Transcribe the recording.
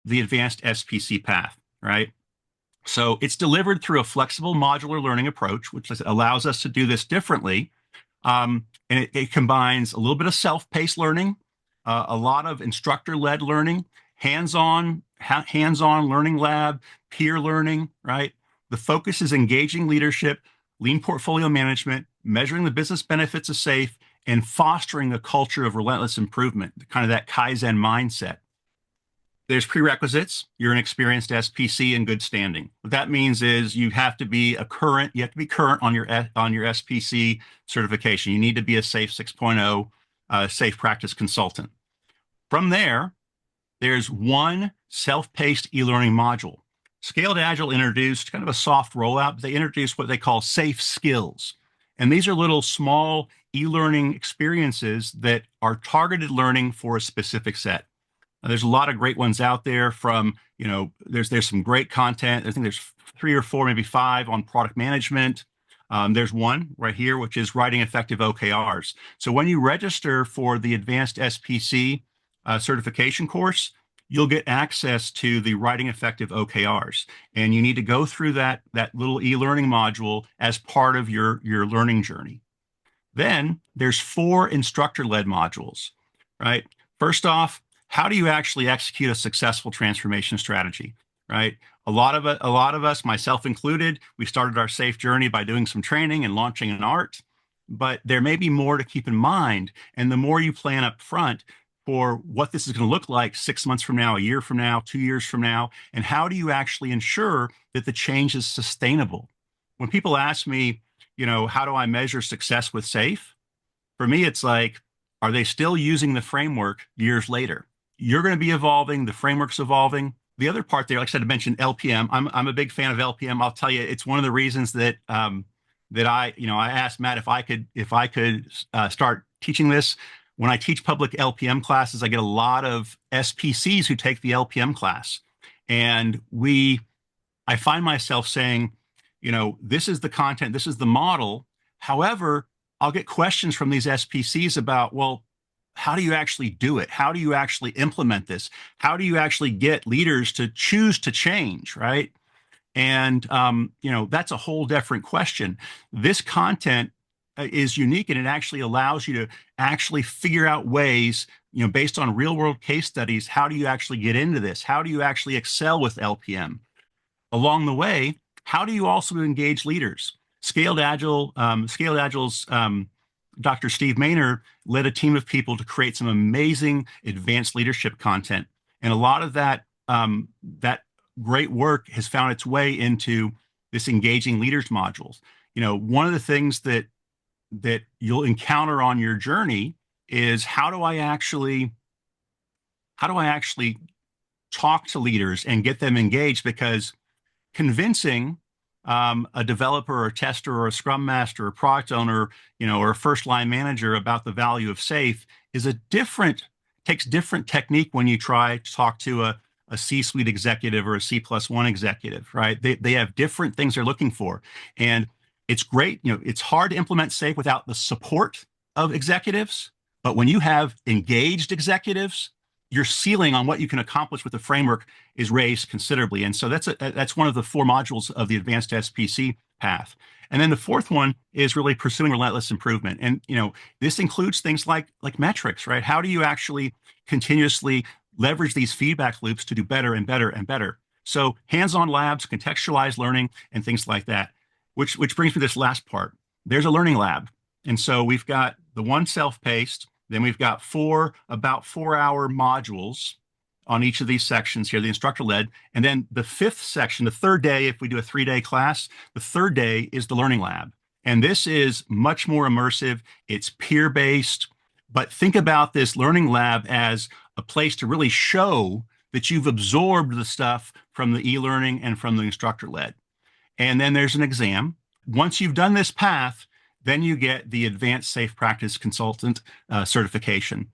the advanced SPC path, right? So it's delivered through a flexible modular learning approach, which allows us to do this differently. And it combines a little bit of self-paced learning, a lot of instructor-led learning, hands-on learning lab, peer learning, right? The focus is engaging leadership, lean portfolio management, measuring the business benefits of SAFe, and fostering a culture of relentless improvement, kind of that Kaizen mindset. There's prerequisites. You're an experienced SPC in good standing. What that means is you have to be current on your SPC certification. You need to be a SAFe 6.0 SAFe practice consultant. From there, there's one self-paced e-learning module. Scaled Agile introduced kind of a soft rollout. They introduced what they call SAFe Skills. And these are little small e-learning experiences that are targeted learning for a specific set. There's a lot of great ones out there from, there's some great content. I think there's 3 or 4, maybe 5 on product management. There's one right here, which is writing effective OKRs. So when you register for the advanced SPC certification course, you'll get access to the writing effective OKRs. And you need to go through that little e-learning module as part of your learning journey. Then there's 4 instructor-led modules, right? First off, how do you actually execute a successful transformation strategy, right? A lot of us, myself included, we started our SAFe journey by doing some training and launching an art, but there may be more to keep in mind. And the more you plan up front for what this is going to look like 6 months from now, a year from now, 2 years from now, and how do you actually ensure that the change is sustainable? When people ask me, how do I measure success with SAFe? For me, it's like, are they still using the framework years later? You're going to be evolving. The framework's evolving. The other part there, like I said, I mentioned LPM. I'm a big fan of LPM. I'll tell you, it's one of the reasons that I asked Matt if I could start teaching this. When I teach public LPM classes, I get a lot of SPCs who take the LPM class, and I find myself saying, this is the content, this is the model. However, I'll get questions from these SPCs about, well, how do you actually do it? How do you actually implement this? How do you actually get leaders to choose to change, right? And, that's a whole different question. This content is unique, and it actually allows you to actually figure out ways, based on real world case studies, how do you actually get into this? How do you actually excel with LPM? Along the way, how do you also engage leaders? Scaled Agile's Dr. Steve Maynard led a team of people to create some amazing advanced leadership content. And a lot of that great work has found its way into this engaging leaders modules. One of the things that you'll encounter on your journey is how do I actually talk to leaders and get them engaged? Because convincing a developer or a tester or a scrum master or a product owner, or a first line manager about the value of SAFe takes different technique when you try to talk to a C-suite executive or a C+1 executive, right? They have different things they're looking for. And it's great. It's hard to implement SAFe without the support of executives. But when you have engaged executives, your ceiling on what you can accomplish with the framework is raised considerably. And so that's one of the 4 modules of the advanced SPC path. And then the 4th one is really pursuing relentless improvement. And, this includes things like metrics, right? How do you actually continuously leverage these feedback loops to do better and better and better? So hands-on labs, contextualized learning, and things like that, which brings me to this last part. There's a learning lab. And so we've got the one self-paced, then we've got 4 about 4-hour modules on each of these sections here, the instructor-led. And then the 5th section, the 3rd day, if we do a 3-day class, the 3rd day is the learning lab. And this is much more immersive. It's peer-based. But think about this learning lab as a place to really show that you've absorbed the stuff from the e-learning and from the instructor-led. And then there's an exam. Once you've done this path, then you get the advanced SAFe practice consultant certification.